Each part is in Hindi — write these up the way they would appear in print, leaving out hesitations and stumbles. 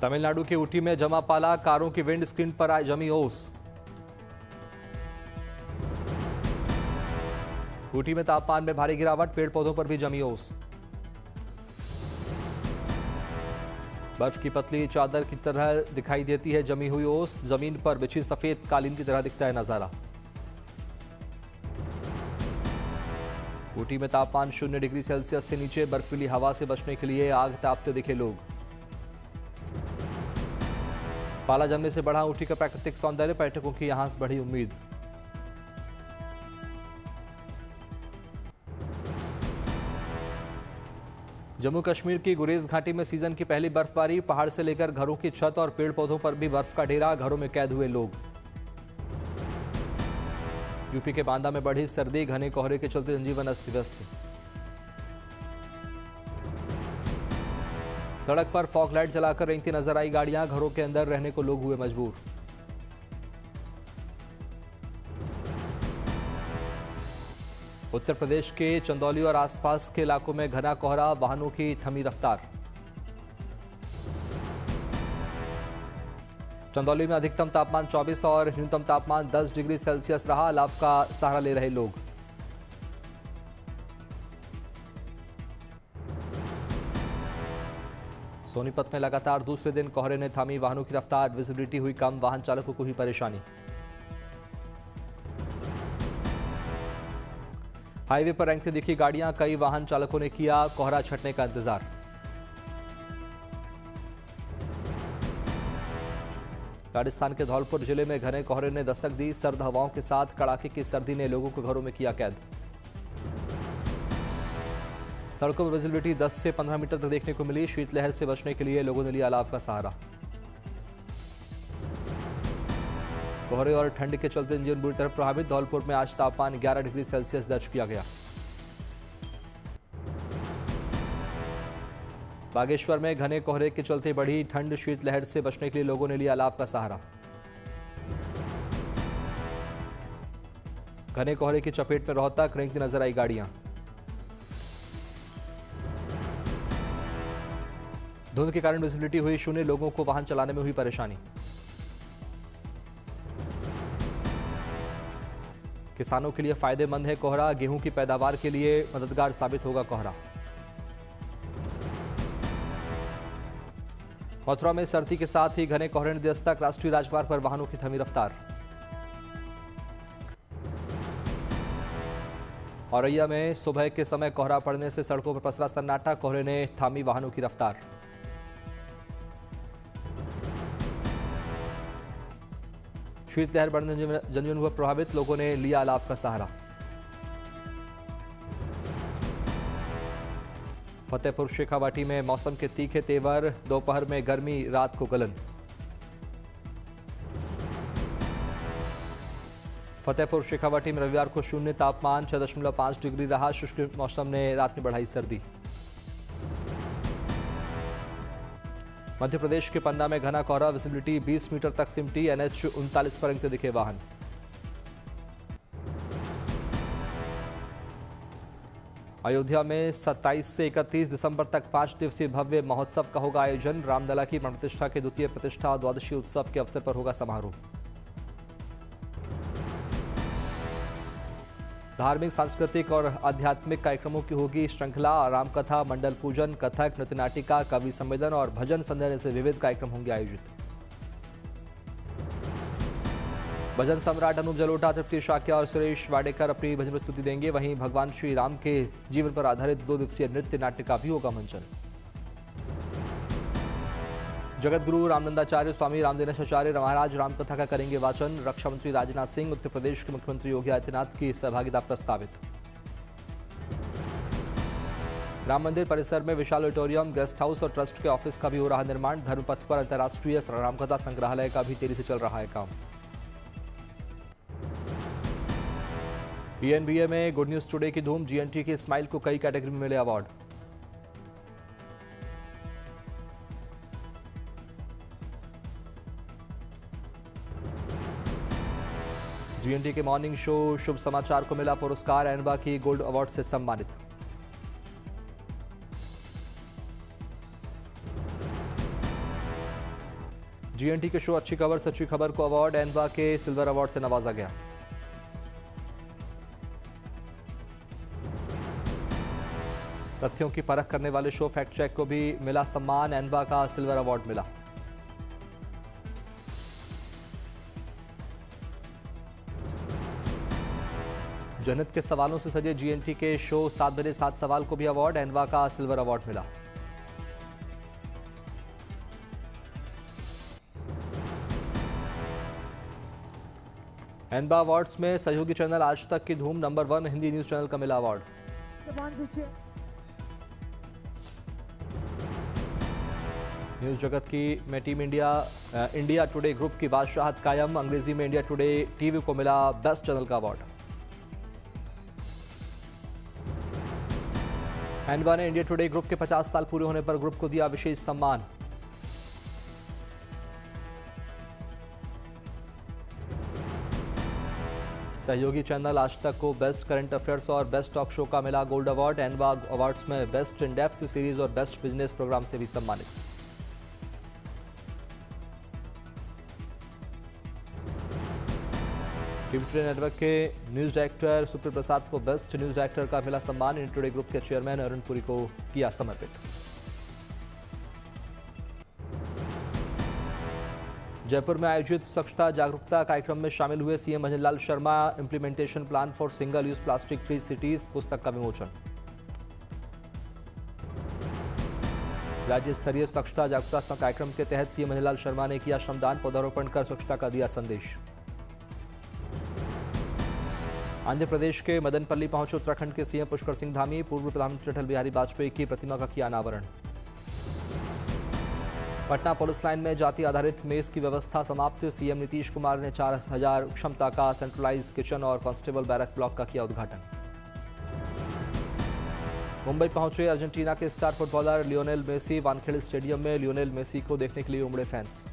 तमिलनाडु के ऊटी में जमा पाला, कारों की विंड स्क्रीन पर आए जमी ओस। ऊटी में तापमान में भारी गिरावट, पेड़ पौधों पर भी जमी ओस। बर्फ की पतली चादर की तरह दिखाई देती है जमी हुई ओस, जमीन पर बिछी सफेद कालीन की तरह दिखता है नजारा। ऊटी में तापमान 0 डिग्री सेल्सियस से नीचे, बर्फीली हवा से बचने के लिए आग तापते दिखे लोग। पाला जमने से बढ़ा ऊटी का प्राकृतिक सौंदर्य, पर्यटकों की यहां से बढ़ी उम्मीद। जम्मू कश्मीर की गुरेज घाटी में सीजन की पहली बर्फबारी, पहाड़ से लेकर घरों की छत और पेड़ पौधों पर भी बर्फ का ढेरा, घरों में कैद हुए लोग। यूपी के बांदा में बढ़ी सर्दी, घने कोहरे के चलते जनजीवन अस्त व्यस्त। सड़क पर फॉग लाइट जलाकर रेंगती नजर आई गाड़ियां, घरों के अंदर रहने को लोग हुए मजबूर। उत्तर प्रदेश के चंदौली और आसपास के इलाकों में घना कोहरा, वाहनों की थमी रफ्तार। चंदौली में अधिकतम तापमान 24 और न्यूनतम तापमान 10 डिग्री सेल्सियस रहा, अलाव का सहारा ले रहे लोग। सोनीपत में लगातार दूसरे दिन कोहरे ने थामी वाहनों की रफ्तार, विजिबिलिटी हुई कम, वाहन चालकों को हुई परेशानी। हाईवे पर रेंगती दिखी गाड़ियां, कई वाहन चालकों ने किया कोहरा छटने का इंतजार। राजस्थान के धौलपुर जिले में घने कोहरे ने दस्तक दी, सर्द हवाओं के साथ कड़ाके की सर्दी ने लोगों को घरों में किया कैद। सड़कों पर विजिबिलिटी 10 से 15 मीटर तक देखने को मिली, शीतलहर से बचने के लिए लोगों ने लिया अलाव का सहारा। कोहरे और ठंड के चलते जनजीवन बुरी तरह प्रभावित, धौलपुर में आज तापमान 11 डिग्री सेल्सियस दर्ज किया गया। बागेश्वर में घने कोहरे के चलते बढ़ी ठंड, शीतलहर से बचने के लिए लोगों ने लिया अलाव का सहारा। घने कोहरे की चपेट में रोहतक, रेंगती नजर आई गाड़ियां। धुंध के कारण विजिबिलिटी हुई 0, लोगों को वाहन चलाने में हुई परेशानी। किसानों के लिए फायदेमंद है कोहरा, गेहूं की पैदावार के लिए मददगार साबित होगा कोहरा। मथुरा में सर्दी के साथ ही घने कोहरे ने दस्तक, राष्ट्रीय राजमार्ग पर वाहनों की थमी रफ्तार। औरैया में सुबह के समय कोहरा पड़ने से सड़कों पर पसरा सन्नाटा, कोहरे ने थामी वाहनों की रफ्तार। शीतलहर बढ़ने से जनजीवन हुआ प्रभावित, लोगों ने लिया अलाव का सहारा। फतेहपुर शेखावाटी में मौसम के तीखे तेवर, दोपहर में गर्मी, रात को गलन। फतेहपुर शेखावाटी में रविवार को 0 तापमान, 6.5 डिग्री रहा, शुष्क मौसम ने रात में बढ़ाई सर्दी। मध्य प्रदेश के पन्ना में घना कोहरा, विजिबिलिटी 20 मीटर तक सिमटी, NH 39 पर रेंगते दिखे वाहन। अयोध्या में 27 से 31 दिसंबर तक 5 दिवसीय भव्य महोत्सव का होगा आयोजन, रामलला की प्राण प्रतिष्ठा के द्वितीय प्रतिष्ठा द्वादशी उत्सव के अवसर पर होगा समारोह। धार्मिक, सांस्कृतिक और आध्यात्मिक कार्यक्रमों की होगी श्रृंखला, रामकथा, मंडल पूजन, कथक, नृत्य नाटिका, कवि सम्मेलन और भजन संध्या से विविध कार्यक्रम होंगे आयोजित। भजन सम्राट अनूप जलोटा, तृप्ति शाक्या और सुरेश वाडेकर अपनी भजन प्रस्तुति देंगे, वहीं भगवान श्री राम के जीवन पर आधारित 2 दिवसीय नृत्य नाट्य का भी होगा मंचन। जगतगुरु रामनंदाचार्य स्वामी रामदिनेशाचार्य महाराज रामकथा का करेंगे वाचन, रक्षा मंत्री राजनाथ सिंह, उत्तर प्रदेश के मुख्यमंत्री योगी आदित्यनाथ की सहभागिता प्रस्तावित। राम मंदिर परिसर में विशाल ऑडिटोरियम, गेस्ट हाउस और ट्रस्ट के ऑफिस का भी हो रहा निर्माण, धर्मपथ पर अंतर्राष्ट्रीय रामकथा संग्रहालय का भी तेजी से चल रहा है काम। PNBA में गुड न्यूज टुडे की धूम, GNT की स्माइल को कई कैटेगरी में मिले अवार्ड। GNT के मॉर्निंग शो शुभ समाचार को मिला पुरस्कार, एनबा की गोल्ड अवार्ड से सम्मानित। जीएनटी के शो अच्छी खबर सच्ची खबर को अवार्ड, एनवा के सिल्वर अवार्ड से नवाजा गया। तथ्यों की परख करने वाले शो फैक्ट चेक को भी मिला सम्मान, एनवा का सिल्वर अवार्ड मिला। जनहित के सवालों से सजे जीएनटी के शो 7 बजे 7 सवाल को भी अवार्ड, एनवा का सिल्वर अवार्ड मिला। एनवा अवार्ड्स में सहयोगी चैनल आज तक की धूम, नंबर 1 हिंदी न्यूज चैनल का मिला अवार्ड। न्यूज जगत की में टीम इंडिया टुडे ग्रुप की बादशाहत कायम, अंग्रेजी में इंडिया टुडे टीवी को मिला बेस्ट चैनल का अवार्ड। एनवा ने इंडिया टुडे ग्रुप के 50 साल पूरे होने पर ग्रुप को दिया विशेष सम्मान। सहयोगी चैनल आज तक को बेस्ट करंट अफेयर्स और बेस्ट टॉक शो का मिला गोल्ड अवार्ड। एनवा अवार्ड्स में बेस्ट इन डेप्थ सीरीज और बेस्ट बिजनेस प्रोग्राम से भी सम्मानित। टीवी टुडे नेटवर्क के न्यूज डायरेक्टर सुप्रिय प्रसाद को बेस्ट न्यूज डायरेक्टर का मिला सम्मान। इंडिया टुडे ग्रुप के चेयरमैन अरुण पुरी को किया समर्पित। जयपुर में आयोजित स्वच्छता जागरूकता कार्यक्रम में शामिल हुए CM Bhajanlal Sharma. Implementation plan for single use plastic free cities पुस्तक का विमोचन। राज्य स्तरीय स्वच्छता जागरूकता कार्यक्रम के तहत सीएम भजनलाल शर्मा ने किया श्रमदान, पौधारोपण कर स्वच्छता का दिया संदेश। आंध्र प्रदेश के मदनपल्ली पहुंचे उत्तराखंड के सीएम पुष्कर सिंह धामी। पूर्व प्रधानमंत्री अटल बिहारी वाजपेयी की प्रतिमा का किया अनावरण। पटना पुलिस लाइन में जाति आधारित मेस की व्यवस्था समाप्त। सीएम नीतीश कुमार ने 4000 क्षमता का सेंट्रलाइज किचन और कांस्टेबल बैरक ब्लॉक का किया उद्घाटन। मुंबई पहुंचे अर्जेंटीना के star footballer Lionel Messi. Wankhede stadium में लियोनेल मेसी को देखने के लिए उमड़े फैंस।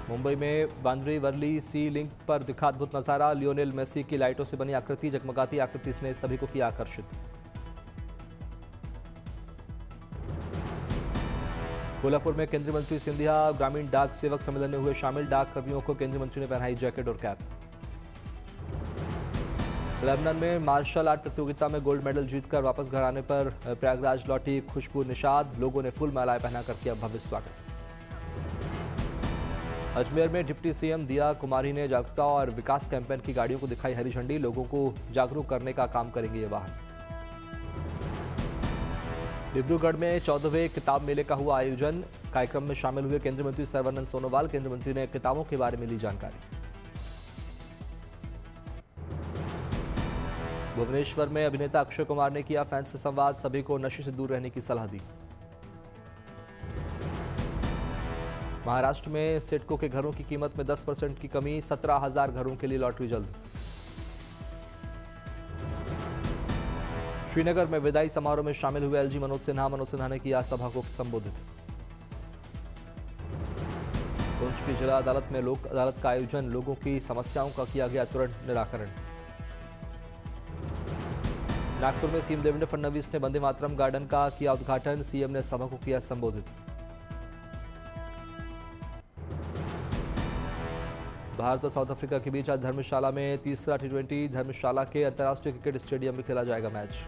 मुंबई में बांद्रे वर्ली सी लिंक पर दिखा अद्भुत नजारा। लियोनेल मेसी की लाइटों से बनी आकृति, जगमगाती आकृति ने सभी को किया आकर्षित। कोल्हापुर में केंद्रीय मंत्री सिंधिया ग्रामीण डाक सेवक सम्मेलन में हुए शामिल। डाक कर्मियों को केंद्रीय मंत्री ने पहनाई जैकेट और कैप। लेबनान में मार्शल आर्ट प्रतियोगिता में गोल्ड मेडल जीतकर वापस घर आने पर प्रयागराज लौटी खुशबू निषाद। लोगों ने फूल मालाएं पहनाकर किया भव्य स्वागत। अजमेर में डिप्टी सीएम दिया कुमारी ने जागरूकता और विकास कैंपेन की गाड़ियों को दिखाई हरी झंडी। लोगों को जागरूक करने का काम करेंगे ये वाहन। डिब्रूगढ़ में 14वें किताब मेले का हुआ आयोजन। कार्यक्रम में शामिल हुए केंद्रीय मंत्री सर्बानंद सोनोवाल। केंद्रीय मंत्री ने किताबों के बारे में ली जानकारी। भुवनेश्वर में अभिनेता अक्षय कुमार ने किया फैंस से संवाद। सभी को नशे से दूर रहने की सलाह दी। महाराष्ट्र में सिडको के घरों की कीमत में 10% की कमी। 17,000 घरों के लिए लॉटरी जल्द। श्रीनगर में विदाई समारोह में शामिल हुए एलजी मनोज सिन्हा। मनोज सिन्हा ने किया सभा को संबोधित। पुंछ की जिला अदालत में लोक अदालत का आयोजन। लोगों की समस्याओं का किया गया तुरंत निराकरण। नागपुर में सीएम देवेंद्र फडणवीस ने वंदे मातरम गार्डन का किया उद्घाटन। सीएम ने सभा को किया संबोधित। भारत और साउथ अफ्रीका के बीच आज धर्मशाला में तीसरा टी20 धर्मशाला के अंतर्राष्ट्रीय क्रिकेट स्टेडियम में खेला जाएगा मैच।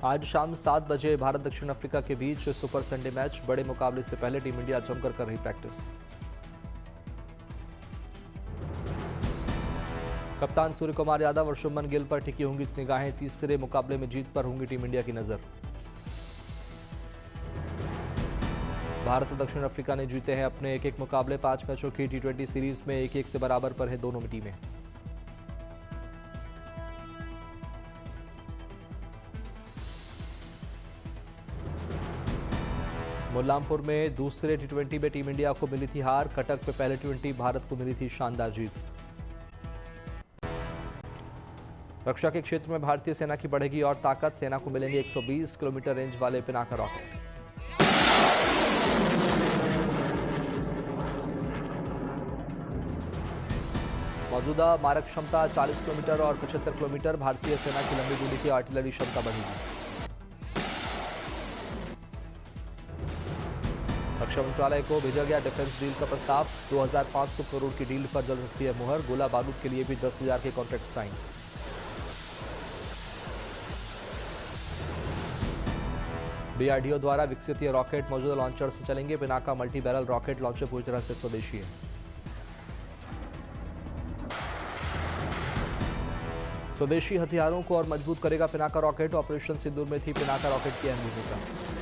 आज शाम 7 बजे भारत दक्षिण अफ्रीका के बीच सुपर संडे मैच। बड़े मुकाबले से पहले टीम इंडिया जमकर कर रही प्रैक्टिस। कप्तान सूर्य कुमार यादव और शुभमन गिल पर टिकी होंगी निगाहें। तीसरे मुकाबले में जीत पर होंगी टीम इंडिया की नजर। भारत और दक्षिण अफ्रीका ने जीते हैं अपने एक मुकाबले। 5 मैचों की टी20 सीरीज में 1-1 से बराबर पर है दोनों टीमें। मुल्लामपुर में दूसरे टी20 में टीम इंडिया को मिली थी हार। कटक में पहले टी20 भारत को मिली थी शानदार जीत। रक्षा के क्षेत्र में भारतीय सेना की बढ़ेगी और ताकत। सेना को मिलेंगे 120 किलोमीटर रेंज वाले पिनाका रॉकेट। मौजूदा मारक क्षमता 40 किलोमीटर और 75 किलोमीटर। भारतीय सेना की लंबी दूरी की आर्टिलरी क्षमता बढ़ेगी। रक्षा मंत्रालय को भेजा गया डिफेंस डील का प्रस्ताव। 2500 करोड़ की डील पर जल्द सकती है मुहर। गोला बारूद के लिए भी 10,000 के कॉन्ट्रैक्ट साइन। डीआरडीओ द्वारा विकसित ये रॉकेट मौजूदा लॉन्चर से चलेंगे। Pinaka multi barrel rocket launcher पूरी तरह से स्वदेशी है। स्वदेशी हथियारों को और मजबूत करेगा पिनाका रॉकेट। ऑपरेशन सिंदूर में थी पिनाका रॉकेट की अहम भूमिका।